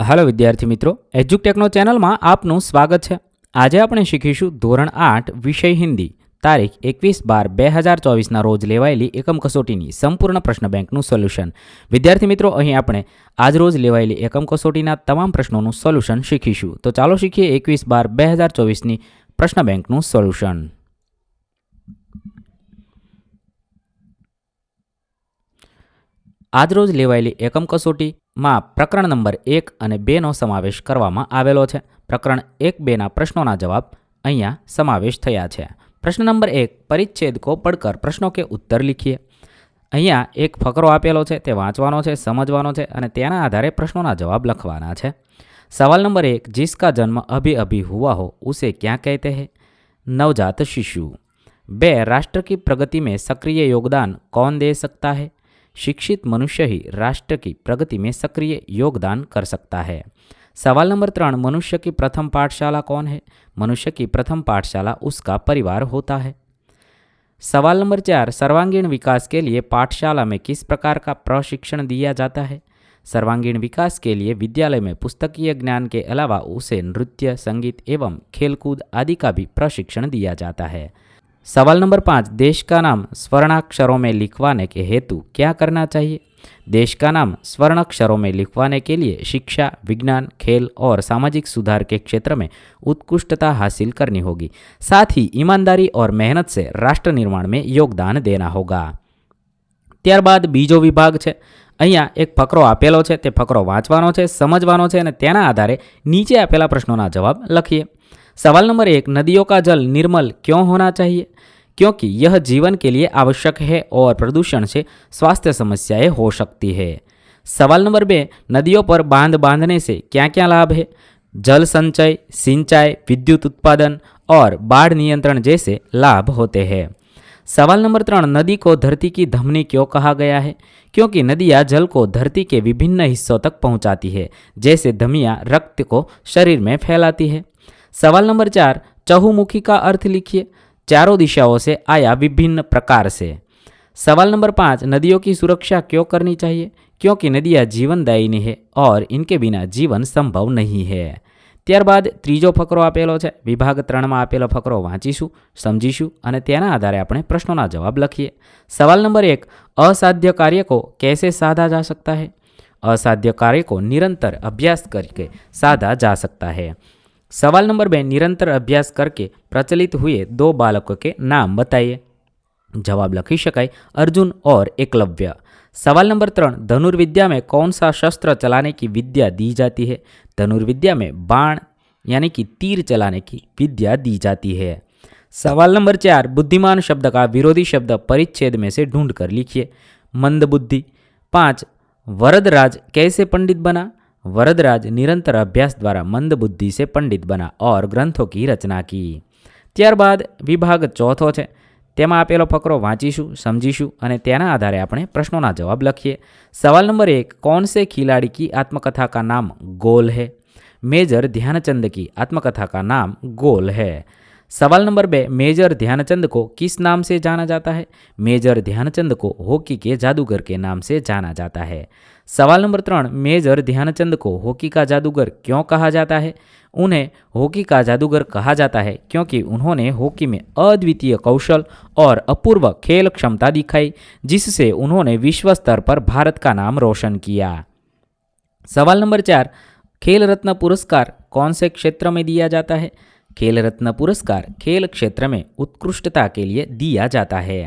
Hello विद्यार्थी मित्रों, एज्युटेकनो channel में आपનું સ્વાગત છે। આજે આપણે શીખીશું ધોરણ 8 વિષય હિન્દી તારીખ 21/12/2024 રોજ લેવાયેલી એકમ કસોટીની સંપૂર્ણ પ્રશ્ન બેંકનું સોલ્યુશન। વિદ્યાર્થી મિત્રો, અહીં આપણે આજ રોજ લેવાયેલી એકમ કસોટીના તમામ પ્રશ્નોનું સોલ્યુશન શીખીશું। તો ચાલો શીખીએ 21/12/2024ની પ્રશ્ન બેંકનું સોલ્યુશન। આજ રોજ લેવાયેલી એકમ કસોટીમાં પ્રકરણ નંબર 1 અને 2નો સમાવેશ કરવામાં આવેલો છે। પ્રકરણ 1-2ના પ્રશ્નોના જવાબ અહીંયા સમાવેશ થયા છે। પ્રશ્ન નંબર 1, પરિચ્છેદ કો પढ़कर પ્રશ્નો કે ઉત્તર लिखिए। અહીંયા એક ફકરો આપેલો છે, તે વાંચવાનો છે, સમજવાનો છે અને તેના આધારે પ્રશ્નોના જવાબ લખવાના છે। સવાલ નંબર 1, जिसका जन्म अभी अभी हुआ हो उसे क्या कहते हैं? नवजात शिशु। 2, राष्ट्र की प्रगति में सक्रिय योगदान कौन दे सकता है? शिक्षित मनुष्य ही राष्ट्र की प्रगति में सक्रिय योगदान कर सकता है। सवाल नंबर 3, मनुष्य की प्रथम पाठशाला कौन है? मनुष्य की प्रथम पाठशाला उसका परिवार होता है। सवाल नंबर 4, सर्वांगीण विकास के लिए पाठशाला में किस प्रकार का प्रशिक्षण दिया जाता है? सर्वांगीण विकास के लिए विद्यालय में पुस्तकीय ज्ञान के अलावा उसे नृत्य, संगीत एवं खेलकूद आदि का भी प्रशिक्षण दिया जाता है। सवाल नंबर 5, देश का नाम स्वर्णाक्षरों में लिखवाने के हेतु क्या करना चाहिए? देश का नाम स्वर्णाक्षरों में लिखवाने के लिए शिक्षा, विज्ञान, खेल और सामाजिक सुधार के क्षेत्र में उत्कृष्टता हासिल करनी होगी। साथ ही ईमानदारी और मेहनत से राष्ट्र निर्माण में योगदान देना होगा। ત્યારબાદ બીજો વિભાગ છે। અહીંયા એક ફકરો આપેલો છે, તે ફકરો વાંચવાનો છે, સમજવાનો છે અને તેના આધારે નીચે આપેલા પ્રશ્નોના જવાબ લખીએ। सवाल नंबर 1, नदियों का जल निर्मल क्यों होना चाहिए? क्योंकि यह जीवन के लिए आवश्यक है और प्रदूषण से स्वास्थ्य समस्याएं हो सकती है। सवाल नंबर 2, नदियों पर बांध बांधने से क्या क्या लाभ है? जल संचय, सिंचाई, विद्युत उत्पादन और बाढ़ नियंत्रण जैसे लाभ होते हैं। सवाल नंबर 3, नदी को धरती की धमनी क्यों कहा गया है? क्योंकि नदियाँ जल को धरती के विभिन्न हिस्सों तक पहुँचाती है, जैसे धमियाँ रक्त को शरीर में फैलाती है। सवाल नंबर 4, चहुमुखी का अर्थ लिखिए। चारों दिशाओं से आया विभिन्न प्रकार से। सवाल नंबर 5, नदियों की सुरक्षा क्यों करनी चाहिए? क्योंकि नदियाँ जीवनदायिनी है और इनके बिना जीवन संभव नहीं है। ત્યારબાદ ત્રીજો ફકરો આપેલો છે। વિભાગ 3માં આપેલો ફકરો વાંચીશું, સમજીશું અને તેના આધારે આપણે પ્રશ્નોના જવાબ લખીએ। સવાલ નંબર 1, असाध्य कार्य को कैसे साधा जा सकता है? असाध्य कार्य को निरंतर अभ्यास करके साधा जा सकता है। सवाल नंबर 2, निरंतर अभ्यास करके प्रचलित हुए 2 बालकों के नाम बताइए। जवाब लखी शकाय, अर्जुन और एकलव्य। सवाल नंबर 3, धनुर्विद्या में कौन सा शस्त्र चलाने की विद्या दी जाती है? धनुर्विद्या में बाण यानी कि तीर चलाने की विद्या दी जाती है। सवाल नंबर 4, बुद्धिमान शब्द का विरोधी शब्द परिच्छेद में से ढूंढ कर लिखिए। मंदबुद्धि। 5, वरदराज कैसे पंडित बना? वरदराज निरंतर अभ्यास द्वारा मंद बुद्धि से पंडित बना और ग्रंथों की रचना की। ત્યારબાદ વિભાગ 4 છે, તેમાં આપેલો ફકરો વાંચીશું, સમજીશું અને તેના આધારે આપણે પ્રશ્નોના જવાબ લખીએ। સવાલ નંબર 1, कौन से खिलाड़ी की आत्मकथा का नाम गोल है? मेजर ध्यानचंद की आत्मकथा का नाम गोल है। सवाल नंबर 2, मेजर ध्यानचंद को किस नाम से जाना जाता है? मेजर ध्यानचंद को हॉकी के जादूगर के नाम से जाना जाता है। सवाल नंबर 3, मेजर ध्यानचंद को हॉकी का जादूगर क्यों कहा जाता है? उन्हें हॉकी का जादूगर कहा जाता है क्योंकि उन्होंने हॉकी में अद्वितीय कौशल और अपूर्व खेल क्षमता दिखाई, जिससे उन्होंने विश्व स्तर पर भारत का नाम रोशन किया। सवाल नंबर 4, खेल रत्न पुरस्कार कौन से क्षेत्र में दिया जाता है? खेल रत्न पुरस्कार खेल क्षेत्र में उत्कृष्टता के लिए दिया जाता है।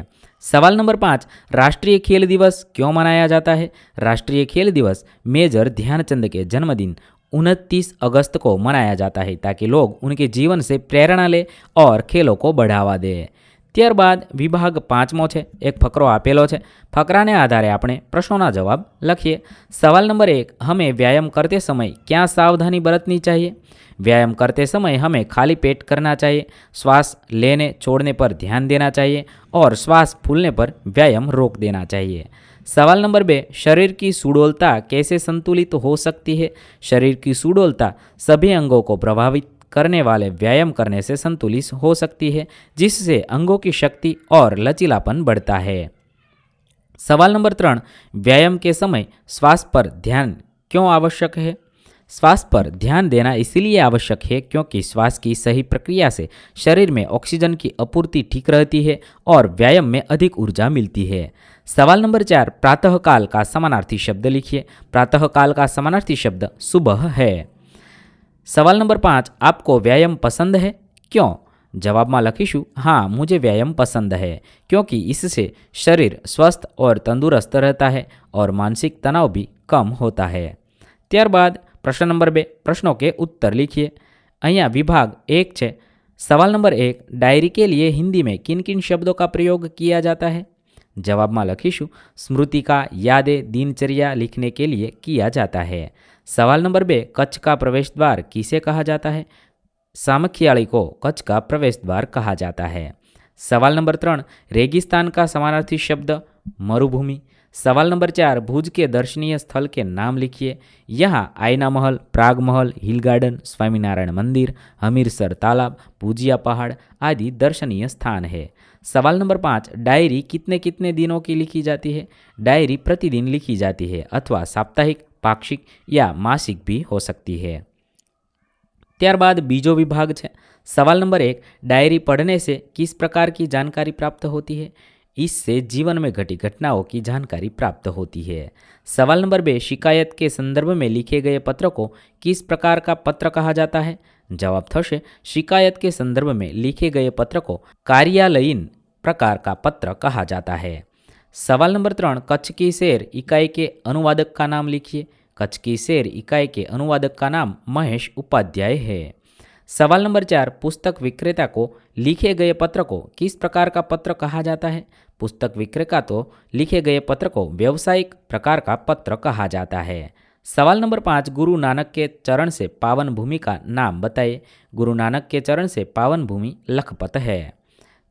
सवाल नंबर 5, राष्ट्रीय खेल दिवस क्यों मनाया जाता है? राष्ट्रीय खेल दिवस मेजर ध्यानचंद के जन्मदिन 29 अगस्त को मनाया जाता है ताकि लोग उनके जीवन से प्रेरणा ले और खेलों को बढ़ावा दे। ત્યારબાદ વિભાગ 5મો છે, એક ફકરો આપેલો છે, ફકરાને આધારે આપણે પ્રશ્નોના જવાબ લખીએ। સવાલ નંબર 1, हमें व्यायाम करते समय क्या सावधानी बरतनी चाहिए? व्यायाम करते समय हमें खाली पेट करना चाहिए, श्वास लेने छोड़ने पर ध्यान देना चाहिए और श्वास फूलने पर व्यायाम रोक देना चाहिए। सवाल नंबर 2, शरीर की सुडौलता कैसे संतुलित हो सकती है? शरीर की सुडौलता सभी अंगों को प्रभावित करने वाले व्यायाम करने से संतुलित हो सकती है, जिससे अंगों की शक्ति और लचीलापन बढ़ता है। सवाल नंबर 3, व्यायाम के समय श्वास पर ध्यान क्यों आवश्यक है? श्वास पर ध्यान देना इसलिए आवश्यक है क्योंकि श्वास की सही प्रक्रिया से शरीर में ऑक्सीजन की आपूर्ति ठीक रहती है और व्यायाम में अधिक ऊर्जा मिलती है। सवाल नंबर 4, प्रातःकाल का समानार्थी शब्द लिखिए। प्रातःकाल का समानार्थी शब्द सुबह है। सवाल नंबर 5, आपको व्यायाम पसंद है? क्यों? जवाबમાં લખીશું हाँ, मुझे व्यायाम पसंद है क्योंकि इससे शरीर स्वस्थ और तंदुरुस्त रहता है और मानसिक तनाव भी कम होता है। ત્યારબાદ પ્રશ્ન નંબર 2, प्रश्नों के उत्तर लिखिए। અહીંયા विभाग 1 છે। सवाल नंबर 1, डायरी के लिए हिंदी में किन किन शब्दों का प्रयोग किया जाता है? जवाबમાં લખીશું स्मृतिका, यादें, दिनचर्या लिखने के लिए किया जाता है। सवाल नंबर 2, कच्छ का प्रवेश द्वार किसे कहा जाता है? सामखियाली को कच्छ का प्रवेश द्वार कहा जाता है। सवाल नंबर 3, रेगिस्तान का समानार्थी शब्द मरुभूमि। सवाल नंबर 4, भुज के दर्शनीय स्थल के नाम लिखिए। यहाँ आईना महल, प्राग महल, हिल गार्डन, स्वामीनारायण मंदिर, हमीरसर तालाब, भुजिया पहाड़ आदि दर्शनीय स्थान है। सवाल नंबर 5, डायरी कितने कितने दिनों की लिखी जाती है? डायरी प्रतिदिन लिखी जाती है अथवा साप्ताहिक, पाक्षिक या मासिक भी हो सकती है। ત્યારબાદ બીજો વિભાગ છે। सवाल नंबर 1, डायरी पढ़ने से किस प्रकार की जानकारी प्राप्त होती है? इससे जीवन में घटी घटनाओं की जानकारी प्राप्त होती है। सवाल नंबर 2, शिकायत के संदर्भ में लिखे गए पत्र को किस प्रकार का पत्र कहा जाता है? जवाब थशे शिकायत के संदर्भ में लिखे गए पत्र को कार्यालयीन प्रकार का पत्र कहा जाता है। सवाल नंबर 3, कच्छ की शेर इकाई के अनुवादक का नाम लिखिए। कच्छ की शेर इकाई के अनुवादक का नाम महेश उपाध्याय है। सवाल नंबर 4, पुस्तक विक्रेता को लिखे गए पत्र को किस प्रकार का पत्र कहा जाता है? पुस्तक विक्रेता तो लिखे गए पत्र को व्यावसायिक प्रकार का पत्र कहा जाता है। सवाल नंबर 5, गुरु नानक के चरण से पावन भूमि का नाम बताइए। गुरु नानक के चरण से पावन भूमि लखपत है।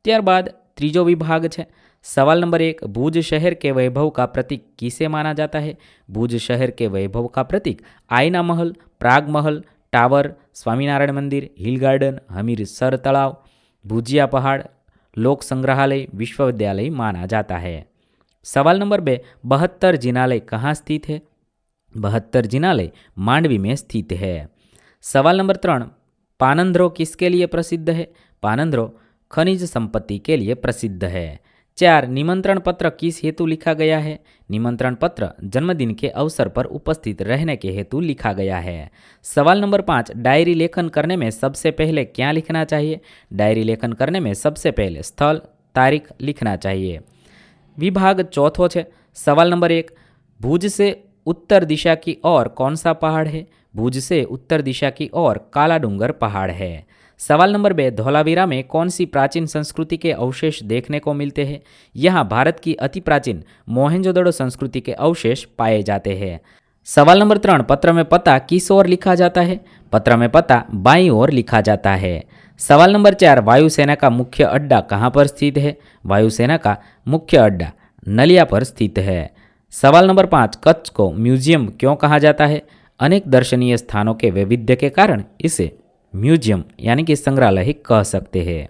ત્યારબાદ ત્રીજો વિભાગ છે। सवाल नंबर 1, भुज शहर के वैभव का प्रतीक किसे माना जाता है? भुज शहर के वैभव का प्रतीक आईना महल, प्राग महल, टावर, स्वामीनारायण मंदिर, हिल गार्डन, हमीरसर तालाब, भुजिया पहाड़, लोक संग्रहालय, विश्वविद्यालय माना जाता है। सवाल नंबर 2, 72 जिनालय कहाँ स्थित है? 72 जिनालय मांडवी में स्थित है। सवाल नंबर 3, पानंद्रो किसके लिए प्रसिद्ध है? पानंद्रो खनिज संपत्ति के लिए प्रसिद्ध है। 4, निमंत्रण पत्र किस हेतु लिखा गया है? निमंत्रण पत्र जन्मदिन के अवसर पर उपस्थित रहने के हेतु लिखा गया है। सवाल नंबर 5, डायरी लेखन करने में सबसे पहले क्या लिखना चाहिए? डायरी लेखन करने में सबसे पहले स्थल, तारीख लिखना चाहिए। विभाग चौथो है। सवाल नंबर 1, भुज से उत्तर दिशा की ओर कौन सा पहाड़ है? भुज से उत्तर दिशा की ओर काला डूंगर पहाड़ है। सवाल नंबर 2, धौलावीरा में कौन सी प्राचीन संस्कृति के अवशेष देखने को मिलते हैं? यहाँ भारत की अति प्राचीन मोहनजोदड़ो संस्कृति के अवशेष पाए जाते हैं। सवाल नंबर 3, पत्र में पता किस ओर लिखा जाता है? पत्र में पता बाईं ओर लिखा जाता है। सवाल नंबर 4, वायुसेना का मुख्य अड्डा कहाँ पर स्थित है? वायुसेना का मुख्य अड्डा नलिया पर स्थित है। सवाल नंबर 5, कच्छ को म्यूजियम क्यों कहा जाता है? अनेक दर्शनीय स्थानों के वैविध्य के कारण इसे म्यूजियम यानी कि संग्रहालय कह सकते हैं।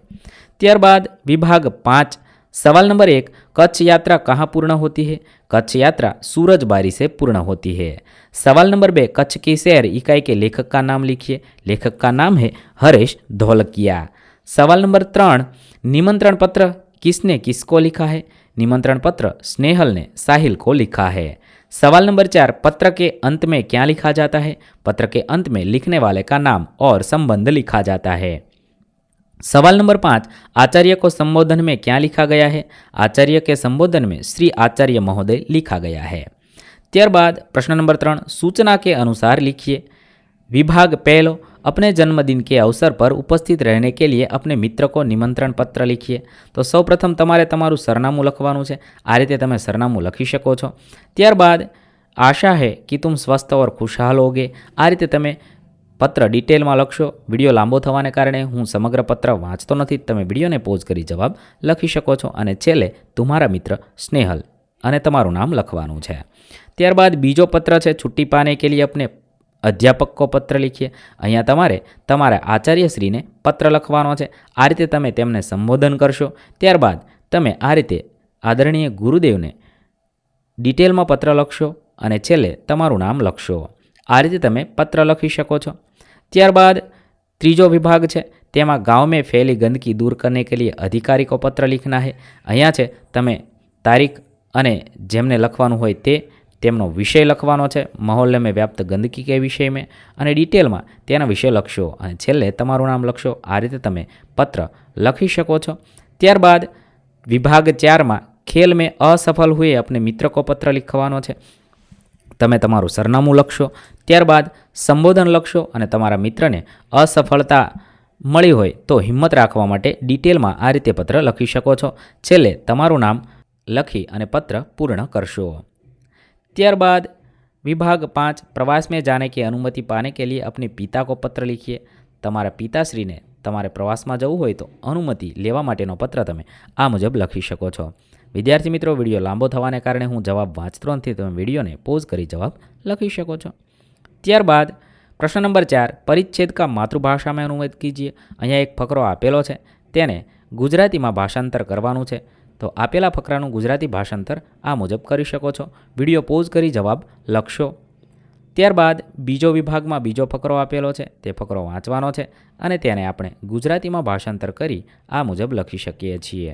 ત્યારબાદ विभाग 5, सवाल नंबर 1, कच्छ यात्रा कहाँ पूर्ण होती है? कच्छ यात्रा सूरजबारी से पूर्ण होती है। सवाल नंबर 2, कच्छ की शेर इकाई के लेखक का नाम लिखिए। लेखक का नाम है हरेश धौलकिया। सवाल नंबर 3, निमंत्रण पत्र किसने किसको लिखा है? निमंत्रण पत्र स्नेहल ने साहिल को लिखा है। सवाल नंबर 4, पत्र के अंत में क्या लिखा जाता है? पत्र के अंत में लिखने वाले का नाम और संबंध लिखा जाता है। सवाल नंबर 5, आचार्य को संबोधन में क्या लिखा गया है? आचार्य के संबोधन में श्री आचार्य महोदय लिखा गया है। ત્યારબાદ प्रश्न नंबर 3, सूचना के अनुसार लिखिए। विभाग पहलो, अपने जन्मदिन के अवसर पर उपस्थित रहने के लिए अपने मित्र को निमंत्रण पत्र लिखिए। तो सौप्रथम तमारे तमारू सरनामું લખવાનું છે। આ રીતે તમે સરનામું લખી શકો છો। ત્યારબાદ આશા है कि तुम स्वस्थ और खुशहाल होगे। આ રીતે તમે પત્ર ડિટેલમાં લખશો। વિડીયો લાંબો થવાને કારણે હું સમગ્ર પત્ર વાંચતો નથી, તમે વિડીયોને પોઝ કરી જવાબ લખી શકો છો। અને છેલ્લે તમારા મિત્ર સ્નેહલ અને તમારું નામ લખવાનું છે। ત્યારબાદ બીજો પત્ર છે, छुट्टी पाने के लिए अपने अध्यापक को पत्र लिखिए। अहींया तमारे तमारा आचार्यश्रीने पत्र लखवानो छे। आ रीते तमे तेमने संबोधन करशो। त्यारबाद तमे आ रीते आदरणीय गुरुदेवने डिटेलमां पत्र लखशो अने छेल्ले तमारुं नाम लखशो। આ રીતે તમે પત્ર લખી શકો છો। ત્યારબાદ ત્રીજો વિભાગ છે, તેમાં ગાँव में फैली गंदगी दूर करने के लिए अधिकारी को पत्र लिखना है। અહીંયા છે તમે તારીખ અને જેમને લખવાનું હોય તેમનો વિષય લખવાનો છે, મહોલ્લે મેં વ્યાપ્ત ગંદકી કે વિષય મેં, અને ડિટેલમાં તેના વિશે લખશો અને છેલ્લે તમારું નામ લખશો। આ રીતે તમે પત્ર લખી શકો છો। ત્યારબાદ વિભાગ 4માં ખેલ મેં અસફળ હુએ अपने મિત્ર કો પત્ર લખવાનો છે। તમે તમારું સરનામું લખશો, ત્યારબાદ સંબોધન લખશો અને તમારા મિત્રને અસફળતા મળી હોય તો હિંમત રાખવા માટે ડિટેલમાં આ રીતે પત્ર લખી શકો છો। છેલ્લે તમારું નામ લખી અને પત્ર પૂર્ણ કરશો। ત્યારબાદ વિભાગ 5 प्रवास में जाने की अनुमति पाने के लिए अपने पिता को पत्र लिखिए। તમારા પિતાશ્રીને તમારે પ્રવાસમાં જવું હોય તો અનુમતિ લેવા માટેનો પત્ર તમે આ મુજબ લખી શકો છો। વિદ્યાર્થી મિત્રો, વિડીયો લાંબો થવાને કારણે હું જવાબ વાંચતો નથી, તમે વિડીયોને પોઝ કરી જવાબ લખી શકો છો। ત્યારબાદ પ્રશ્ન નંબર 4, પરિચ્છેદ કા માતૃભાષામાં અનુવાદ કીજીએ। અહીંયા એક ફકરો આપેલો છે, તેને ગુજરાતીમાં ભાષાંતર કરવાનું છે, તો આપેલા ફકરાનું ગુજરાતી ભાષાંતર આ મુજબ કરી શકો છો। વિડીયો પોઝ કરી જવાબ લખશો। ત્યારબાદ બીજો વિભાગમાં બીજો ફકરો આપેલો છે, તે ફકરો વાંચવાનો છે અને તેને આપણે ગુજરાતીમાં ભાષાંતર કરી આ મુજબ લખી શકીએ છીએ।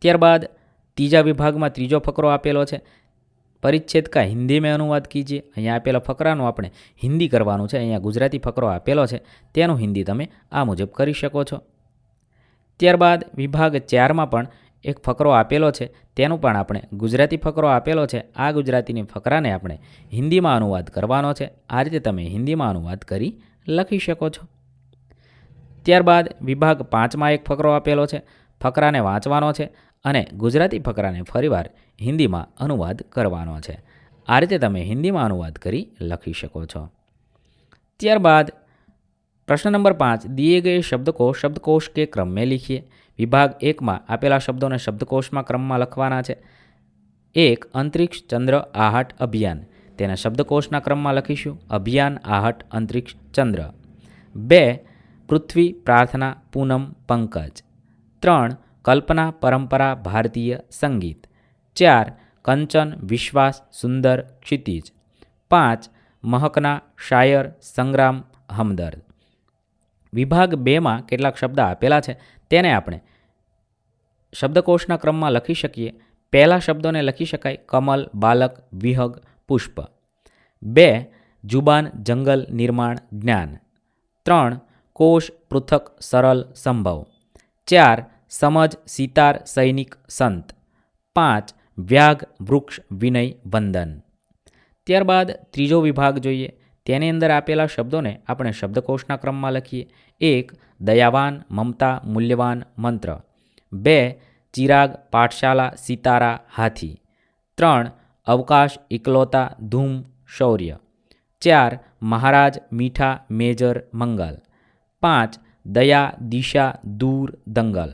ત્યારબાદ ત્રીજા વિભાગમાં ત્રીજો ફકરો આપેલો છે, પરિચ્છેદ કા હિન્દી મેં અનુવાદ કીજીએ। અહીંયા આપેલા ફકરાનું આપણે હિન્દી કરવાનું છે, અહીંયા ગુજરાતી ફકરો આપેલો છે તેનું હિન્દી તમે આ મુજબ કરી શકો છો। ત્યારબાદ વિભાગ 4માં પણ એક ફકરો આપેલો છે, તેનું પણ આપણે ગુજરાતી ફકરો આપેલો છે, આ ગુજરાતીની ફકરાને આપણે હિન્દીમાં અનુવાદ કરવાનો છે। આ રીતે તમે હિન્દીમાં અનુવાદ કરી લખી શકો છો। ત્યારબાદ વિભાગ 5માં એક ફકરો આપેલો છે, ફકરાને વાંચવાનો છે અને ગુજરાતી ફકરાને ફરીવાર હિન્દીમાં અનુવાદ કરવાનો છે। આ રીતે તમે હિન્દીમાં અનુવાદ કરી લખી શકો છો। ત્યારબાદ प्रश्न नंबर 5, दिए गए शब्द को शब्दकोश के क्रम में लिखिए। विभाग 1 में आपेला शब्दों ने शब्दकोश में क्रम में लखवाना है। 1 अंतरिक्ष चंद्र आहट अभियान, तेना शब्दकोशना क्रम में लखीशुं अभियान आहट अंतरिक्ष चंद्र। 2 पृथ्वी प्रार्थना पूनम पंकज। 3 कल्पना परंपरा भारतीय संगीत। 4 कंचन विश्वास सुंदर क्षितिज। 5 महकना शायर संग्राम हमदर्द। વિભાગ 2માં કેટલાક શબ્દ આપેલા છે, તેને આપણે શબ્દકોશના ક્રમમાં લખી શકીએ। પહેલા શબ્દોને લખી શકાય કમલ, બાલક, વિહગ, પુષ્પ। 2 જુબાન, જંગલ, નિર્માણ, જ્ઞાન। 3 કોશ, પૃથક, સરળ, સંભવ। 4 સમજ, સિતાર, સૈનિક, સંત। 5 વ્યાઘ, વૃક્ષ, વિનય, વંદન। ત્યારબાદ ત્રીજો વિભાગ જોઈએ, તેની અંદર આપેલા શબ્દોને આપણે શબ્દકોશના ક્રમમાં લખીએ। 1 દયાવાન, મમતા, મૂલ્યવાન, મંત્ર। 2 ચિરાગ, પાઠશાલા, સિતારા, હાથી। 3 અવકાશ, ઇકલોતા, ધૂમ, શૌર્ય। 4 મહારાજ, મીઠા, મેજર, મંગલ। 5 દયા, દિશા, દૂર, દંગલ।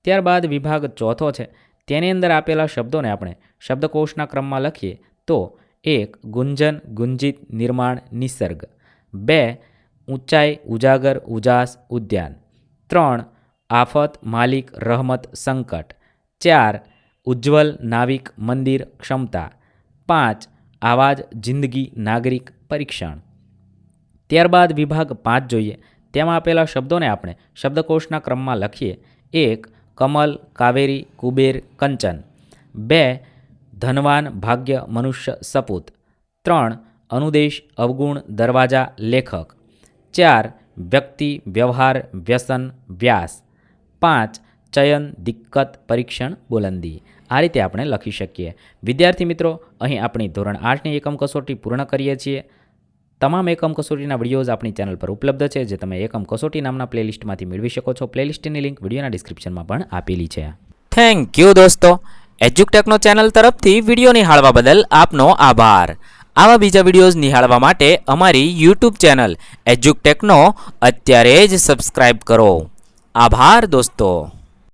ત્યારબાદ વિભાગ ચોથો છે, તેની અંદર આપેલા શબ્દોને આપણે શબ્દકોશના ક્રમમાં લખીએ તો 1 ગુંજન, ગુંજિત, નિર્માણ, નિસર્ગ। 2 ઊંચાઈ, ઉજાગર, ઉજાસ, ઉદ્યાન। 3 આફત, માલિક, રહમત, સંકટ। 4 ઉજ્જવલ, નાવિક, મંદિર, ક્ષમતા। 5 આવાજ, જિંદગી, નાગરિક, પરીક્ષણ। ત્યારબાદ વિભાગ 5 જોઈએ, તેમાં આપેલા શબ્દોને આપણે શબ્દકોશના ક્રમમાં લખીએ। 1 કમલ, કાવેરી, કુબેર, કંચન। 2 ધનવાન, ભાગ્ય, મનુષ્ય, સપૂત। 3 અનુદેશ, અવગુણ, દરવાજા, લેખક। 4 વ્યક્તિ, વ્યવહાર, વ્યસન, વ્યાસ। 5 ચયન, દિક્કત, પરીક્ષણ, બુલંદી। આ રીતે આપણે લખી શકીએ। વિદ્યાર્થી મિત્રો, અહીં આપણી ધોરણ 8ની એકમ કસોટી પૂર્ણ કરીએ છીએ। તમામ એકમ કસોટીના વિડીયોઝ આપણી ચેનલ પર ઉપલબ્ધ છે, જે તમે એકમ કસોટી નામના પ્લેલિસ્ટમાંથી મેળવી શકો છો। પ્લેલિસ્ટની લિંક વિડીયોના ડિસ્ક્રિપ્શનમાં પણ આપેલી છે। થેન્ક યુ દોસ્તો। એજ્યુકટેકનો ચેનલ તરફથી વિડીયો નિહાળવા બદલ આપનો આભાર। આવા બીજા વિડીયોઝ નિહાળવા માટે અમારી યુટ્યુબ ચેનલ એજ્યુકટેકનો અત્યારે જ સબસ્ક્રાઇબ કરો। આભાર દોસ્તો।